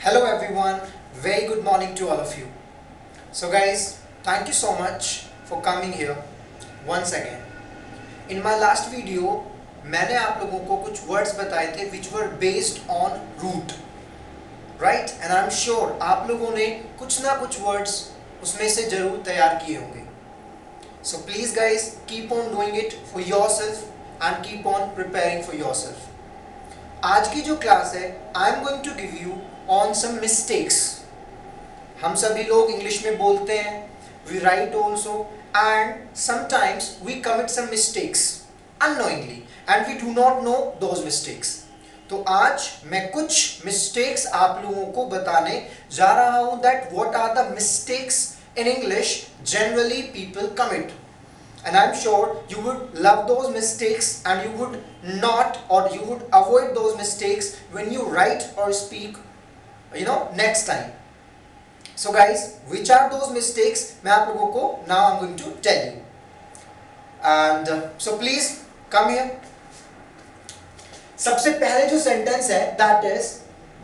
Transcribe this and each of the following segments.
Hello everyone, very good morning to all of you. So guys, thank you so much for coming here once again. In my last video, मैंने आप लोगों को कुछ words बताए थे which were based on root, right? And I'm sure आप लोगों ने कुछ ना कुछ words उसमें से जरूर तैयार किए होंगे. So please guys, keep on doing it for yourself and keep on preparing for yourself. आज की जो क्लास है, I am going to give you on some mistakes. हम सभी लोग इंग्लिश में बोलते हैं, we write also, and sometimes we commit some mistakes unknowingly and we do not know those mistakes. तो आज मैं कुछ mistakes आप लोगों को बताने जा रहा हूँ that what are the mistakes in English generally people commit. And I'm sure you would love those mistakes and you would not, or you would avoid those mistakes when you write or speak, next time. So guys, which are those mistakes? मैं आप लोगों को now I'm going to tell you. And so please come here. सबसे पहले जो sentence है that is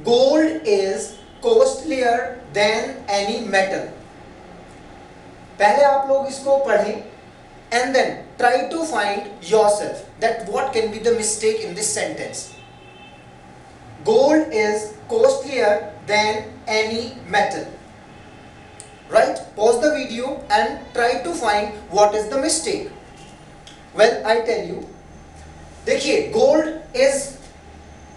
gold is costlier than any metal. पहले आप लोग इसको पढ़ें and then try to find yourself that what can be the mistake in this sentence. Gold is costlier than any metal. Right? Pause the video and try to find what is the mistake. Well, I tell you. देखिए, gold is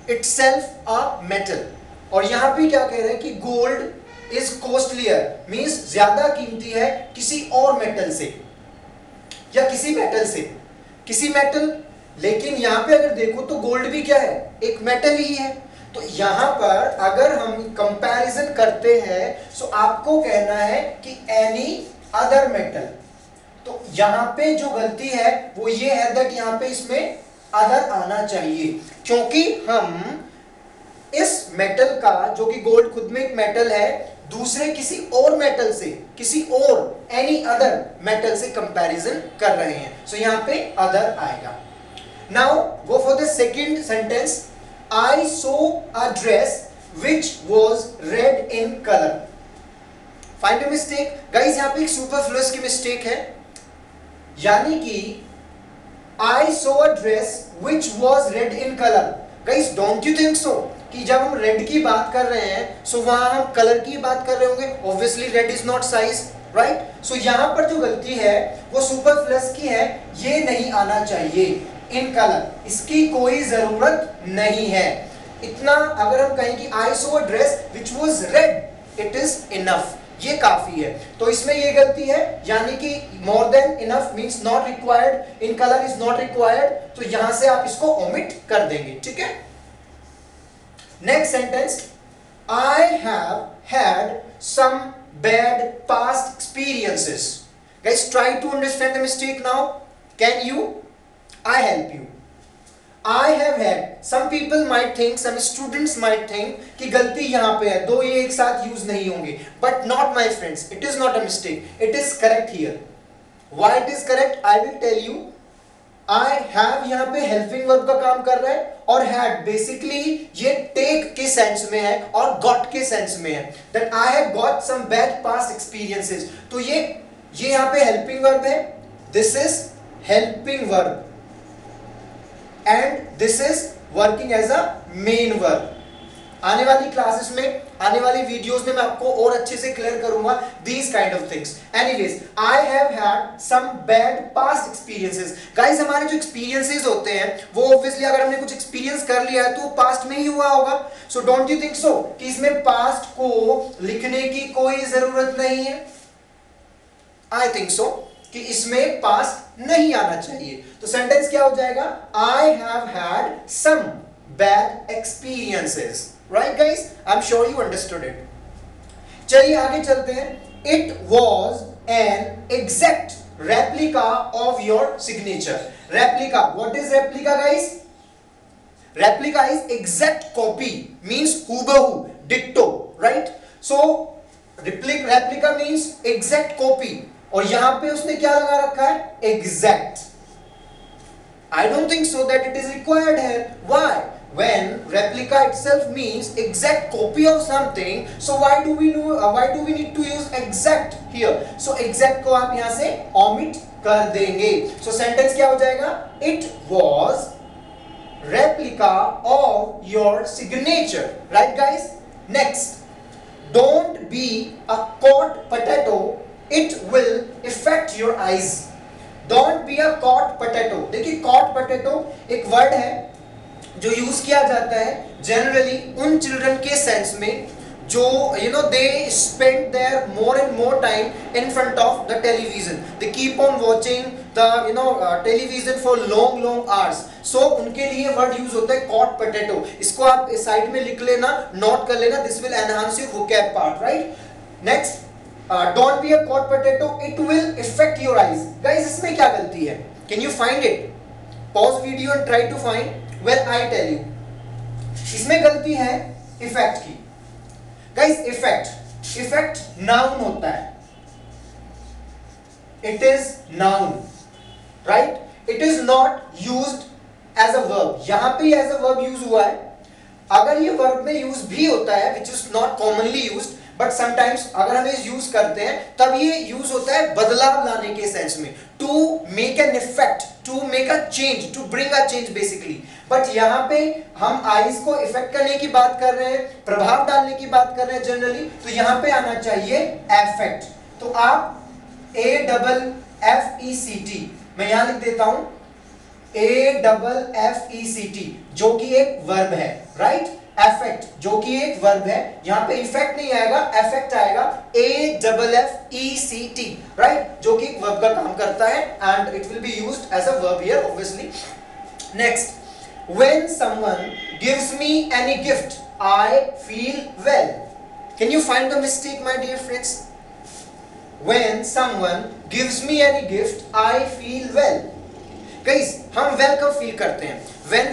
itself a metal. और यहाँ पे क्या कह रहे हैं कि gold is costlier means ज्यादा कीमती है किसी और मेटल से या किसी मेटल से, किसी मेटल. लेकिन यहाँ पे अगर देखो तो गोल्ड भी क्या है, एक मेटल ही है. तो यहाँ पर अगर हम कंपैरिजन करते हैं सो आपको कहना है कि एनी अदर मेटल. तो यहाँ पे जो गलती है वो ये है दैट यहाँ पे इसमें अदर आना चाहिए, क्योंकि हम इस मेटल का, जो कि गोल्ड खुद में एक मेटल है, दूसरे किसी और मेटल से, किसी और एनी अदर मेटल से कंपैरिजन कर रहे हैं. सो यहाँ पे अदर आएगा. Now go for the second sentence. I saw a dress which was red in color. Find a mistake. Guys, यहाँ पे एक superfluous की mistake है, यानी कि I saw a dress which was red in color. Guys, don't you think so कि जब हम red की बात कर रहे हैं so वहाँ हम color की बात कर रहे होंगे. Obviously red is not size, right? So यहाँ पर जो गलती है वो superfluous की है, ये नहीं आना चाहिए. इन कलर, इसकी कोई जरूरत नहीं है. इतना अगर हम कहें कि I saw a dress which was red, it is enough, ये काफी है. तो इसमें ये गलती है, यानी कि more than enough means not required, in color is not required. तो यहां से आप इसको omit कर देंगे. ठीक है. Next sentence. I have had some bad past experiences. Guys, try to understand the mistake now. Can you? I help you. I have had. Some people might think, some students might think कि गलती यहाँ पे है, दो ये एक साथ use नहीं होंगे. But not my friends. It is not a mistake. It is correct here. Why it is correct? I will tell you. I have यहाँ पे helping verb का काम कर रहा है, और had basically ये take के sense में है और got के sense में है. That I have got some bad past experiences. तो ये यहाँ पे helping verb है. This is helping verb. And this is working as a main verb. आने वाली क्लासेस में, आने वाली वीडियोस में मैं आपको और अच्छे से क्लियर करूंगा these kind of things. Anyways, I have had some bad past experiences. Guys, हमारे जो experiences होते हैं वो obviously अगर हमने कुछ experience कर लिया है तो वो past में ही हुआ होगा. So don't you think so कि इसमें past को लिखने की कोई जरूरत नहीं है? I think so कि इसमें पास्ट नहीं आना चाहिए. तो सेंटेंस क्या हो जाएगा? I have had some bad experiences. Right guys? I'm sure you understood it. चलिए आगे चलते हैं. It was an exact replica of your signature. Replica. What is replica, guys? Replica is exact copy. Means hubahu, ditto. Right? So replica means exact copy. और यहां पे उसने क्या लगा रखा है? Exact. I don't think so that it is required here. Why? when replica itself means exact copy of something, so why do we need to use exact here? So exact को आप यहाँ से omit कर देंगे. So sentence क्या हो जाएगा? It was replica of your signature. Right guys? Next, don't be a caught potato, it will affect your eyes. Don't be a caught potato. देखिए caught potato एक वर्ड है जो यूज किया जाता है जनरली उन चिल्ड्रन के सेंस में जो they spend their more and more time in front of the television, they keep on watching the television for long long hours. So उनके लिए वर्ड यूज होता है कॉट पोटैटो. इसको आप साइड में लिख लेना, नोट कर लेना, this will enhance your vocab part. Right. Next, don't be a couch potato, it will effect your eyes. Guys इसमें क्या गलती है? Can you find it? Pause video and try to find. Well, I tell you, इसमें गलती है effect की. Guys, effect noun होता है. It is noun, right? It is not used as a verb. यहाँ पे as a verb use हुआ है. अगर ये verb में use भी होता है, which is not commonly used, but sometimes अगर हम इस यूज करते हैं तब ये यूज होता है बदलाव लाने के सेंस में, to make an effect, to make a change, to bring a change basically. But यहाँ पे हम आईज को इफेक्ट करने की बात कर रहे हैं, प्रभाव डालने की बात कर रहे हैं जनरली, तो यहाँ पे आना चाहिए एफेक्ट. तो आप AFFECT, मैं यहाँ लिख देता हूं AFFECT, जो कि एक वर्ब है. राइट. एफेक्ट जो कि एक वर्ब है, यहां पे इफेक्ट नहीं आएगा, एफेक्ट आएगा. AFFECT, राइट, जो कि एक वर्ब का काम करता है and it will be used as a verb here obviously. Next, when someone gives me any gift I feel well. Can you find the mistake my dear friends? When someone gives me any gift I feel well. Guys हम well कब feel करते हैं? when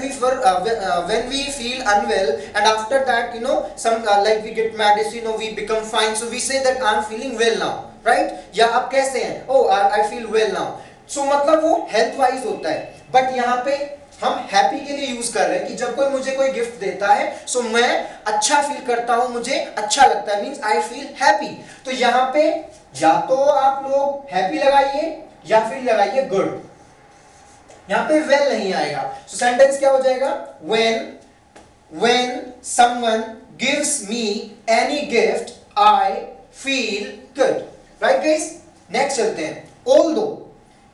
we feel unwell and after that some like we get medicine or we become fine, so we say that I'm feeling well now, right? या आप कैसे हैं? oh I feel well now. so मतलब वो health wise होता है. But यहाँ पे हम हैप्पी के लिए यूज कर रहे हैं कि जब कोई मुझे कोई गिफ्ट देता है सो मैं अच्छा फील करता हूं, मुझे अच्छा लगता है, मींस आई फील हैप्पी. तो यहाँ पे या तो आप लोग हैप्पी लगाइए या फिर लगाइए गुड. यहाँ पे वेल नहीं आएगा. सो सेंटेंस क्या हो जाएगा? when someone gives me any gift I feel good. right guys? next चलते हैं. although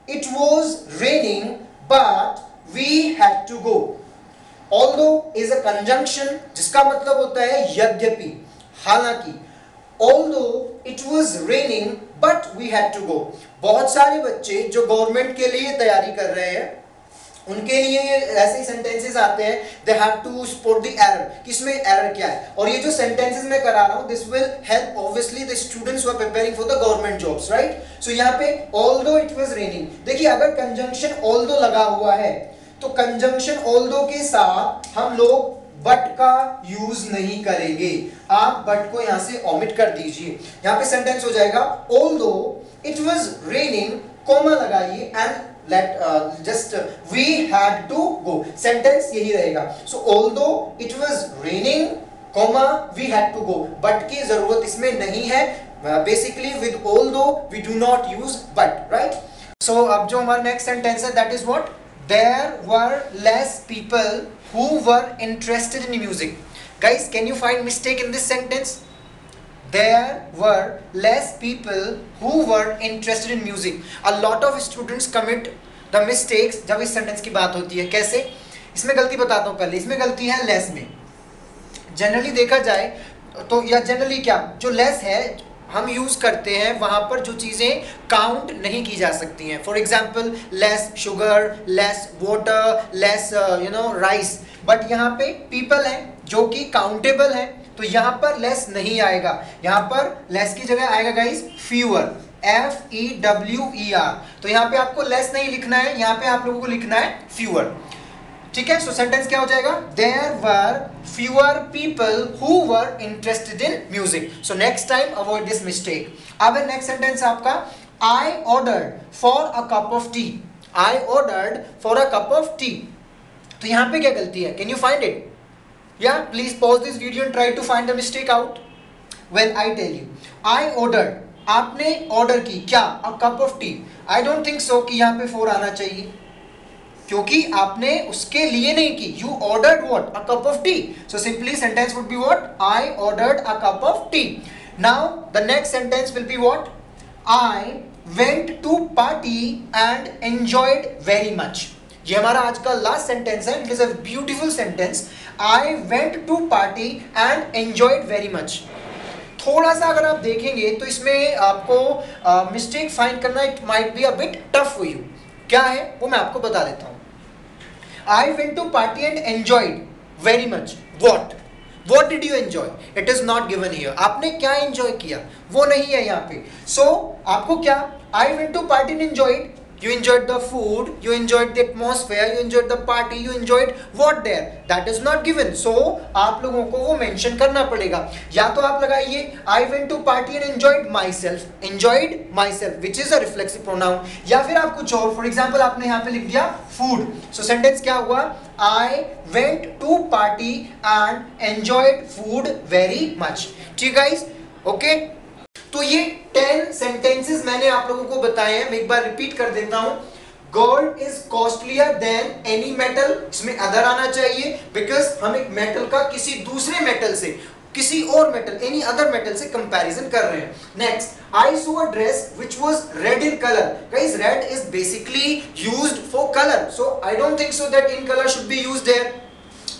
it was raining but we had to go. although is a conjunction जिसका मतलब होता है यद्यपि, हालांकि. although it was raining but we had to go. बहुत सारे बच्चे जो गवर्नमेंट के लिए तैयारी कर रहे हैं उनके लिए ऐसे सेंटेंसेस आते हैं, they have to spot the error, किसमें एरर क्या है. और ये जो सेंटेंसेस मैं करा रहा हूं this will help obviously the students who are preparing for the government jobs. Right. So यहाँ पे ऑल्दो इट वाज रेनिंग, देखिए अगर कंजंक्शन ऑल्दो लगा हुआ है तो कंजंक्शन ऑल्दो के साथ हम लोग बट का यूज नहीं करेंगे. आप बट को यहां से ओमिट कर दीजिए. यहां पे सेंटेंस हो जाएगा although it was raining, comma लगाइए and just we had to go. sentence यही रहेगा. so although it was raining, comma we had to go. but की जरूरत इसमें नहीं है. basically with although we do not use but. right. so अब जो हमारा next sentence है that is what? there were less people who were interested in music. guys can you find mistake in this sentence? there were less people who were interested in music. a lot of students commit the mistakes जब इस sentence की बात होती है. कैसे? इसमें गलती बताता हूँ पहले. इसमें गलती है लेस में. जनरली देखा जाए तो, या जनरली क्या, जो लेस है हम यूज करते हैं वहां पर जो चीजें काउंट नहीं की जा सकती हैं. For example less sugar, less water, less rice. But यहाँ पे पीपल है जो कि काउंटेबल है, तो यहाँ पर लेस नहीं आएगा. यहाँ पर लेस की जगह आएगा गाइस फ्यूअर, FEWER. तो यहाँ पे आपको लेस नहीं लिखना है, यहाँ पे आप लोगों को लिखना है फ्यूअर. ठीक है. सो सेंटेंस क्या हो जाएगा? There were fewer people who were interested in music. So next time avoid this mistake. अब नेक्स्ट सेंटेंस आपका I ordered for a cup of tea. I ordered for a cup of tea. तो यहाँ पे क्या गलती है? Can you find it? Yeah, please pause this video and try to find the mistake out. Well, I tell you, I ordered. आपने order की क्या? A cup of tea. I don't think so कि यहाँ पे for आना चाहिए, क्योंकि आपने उसके लिए नहीं की. You ordered what? A cup of tea. So simply sentence would be what? I ordered a cup of tea. Now the next sentence will be what? I went to party and enjoyed very much. ये हमारा आज का last sentence है. It is a beautiful sentence. I went to party and enjoyed very much. थोड़ा सा अगर आप देखेंगे तो इसमें आपको मिस्टेक फाइंड करना it might be a bit tough for you. क्या है वो मैं आपको बता देता हूं. I went to party and enjoyed very much. What did you enjoy? It is not given here. आपने क्या एंजॉय किया वो नहीं है यहाँ पे. सो आपको क्या? I went to party and enjoyed. You enjoyed the food, you enjoyed the atmosphere, you enjoyed the party, you enjoyed what there? That is not given. So आप लोगों को वो mention करना पड़ेगा. या तो आप लगाइए I went to party and enjoyed myself. Enjoyed myself, which is a reflexive pronoun. या फिर आप कुछ और. For example आपने यहाँ पे लिख दिया food. So sentence क्या हुआ? I went to party and enjoyed food very much. ठीक है guys? Okay? तो ये 10 सेंटेंसेस मैंने आप लोगों को बताए हैं. मैं एक बार रिपीट कर देता हूं. Gold is costlier then any metal. इसमें अदर आना चाहिए बिकॉज हम एक मेटल का किसी दूसरे मेटल से, किसी और मेटल, एनी अदर मेटल से कंपैरिजन कर रहे हैं. Next, I saw a dress which was red in colour. Guys red is basically used for colour, so I don't think so that in colour should be used there.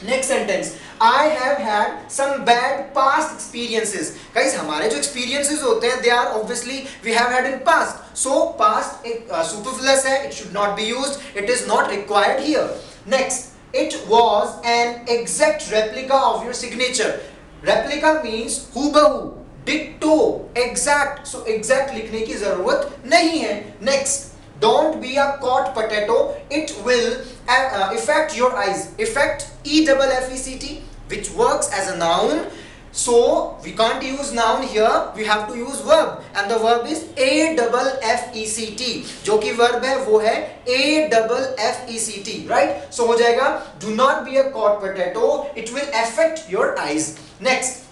Next sentence, I have had some bad past experiences. Guys, हमारे जो experiences होते हैं, they are obviously we have had in past. So past एक superfluous है, it should not be used. It is not required here. Next, it was an exact replica of your signature. Replica means हूबहू, ditto, exact. So exact लिखने की जरूरत नहीं है. Next, don't be a caught potato. It will affect your eyes. Affect, E-double-F-E-C-T, which works as a noun. So we can't use noun here. We have to use verb, and the verb is A-double-F-E-C-T. जो कि verb है वो है A-double-F-E-C-T, right? So हो जाएगा do not be a caught potato. It will affect your eyes. Next,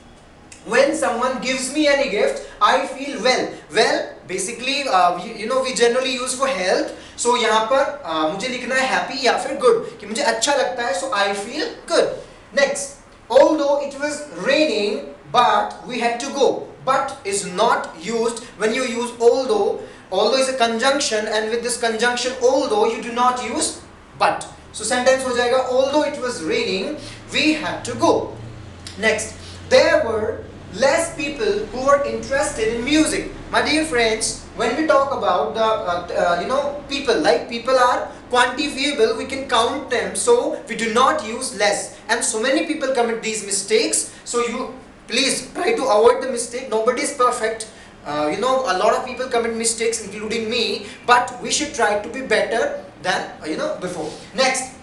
when someone gives me any gift, I feel well. Well, basically, we generally use for health. So यहाँ पर मुझे लिखना है happy या फिर good, कि मुझे अच्छा लगता है, so I feel good. Next, although it was raining, but we had to go. But is not used when you use although. Although is a conjunction, and with this conjunction although you do not use but. So sentence हो जाएगा although it was raining, we had to go. Next, there were less people who were interested in music. My dear friends, when we talk about the people, like people are quantifiable, we can count them, so we do not use less, and so many people commit these mistakes. So you please try to avoid the mistake. Nobody is perfect. A lot of people commit mistakes, including me, but we should try to be better than before. Next,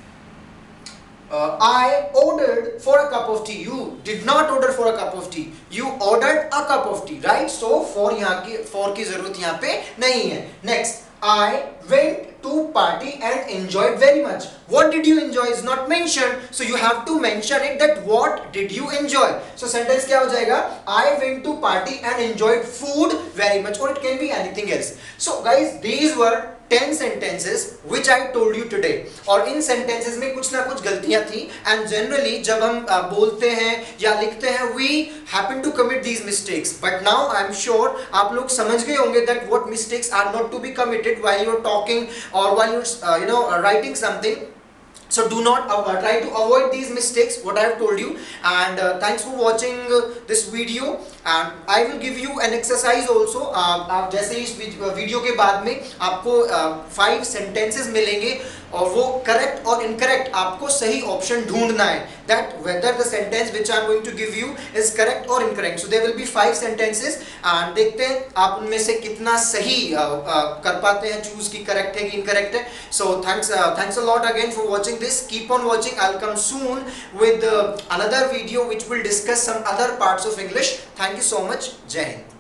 I ordered for a cup of tea. You did not order for a cup of tea. You ordered a cup of tea, right? So for की जरूरत यहाँ पे नहीं है. Next, I went to party and enjoyed very much. What did you enjoy is not mentioned, so you have to mention it that what did you enjoy. So sentence क्या हो जाएगा? I went to party and enjoyed food very much, or it can be anything else. So guys, these were 10 sentences which I told you today. और इन sentences में कुछ ना कुछ गलतियां थी, and generally जब हम बोलते हैं या लिखते हैं we happen to commit these mistakes. But now I am sure आप लोग समझ गए होंगे that what mistakes are not to be committed while you are talking or while you are writing something. So do not try to avoid these mistakes what I have told you. And thanks for watching this video. And I will give you an exercise also. आप जैसे इस video के बाद में आपको 5 sentences मिलेंगे, और वो करेक्ट और इनकरेक्ट आपको सही ऑप्शन ढूंढना है, that whether the sentence which I am going to give you is correct or incorrect. So there will be 5 sentences, and देखते हैं आप उनमें से कितना सही कर पाते हैं, चूज की करेक्ट है कि इनकरेक्ट है. So thanks a lot again for watching this. Keep on watching. I'll come soon with another video which will discuss some other parts of English. Thank you so much. Jai Hind.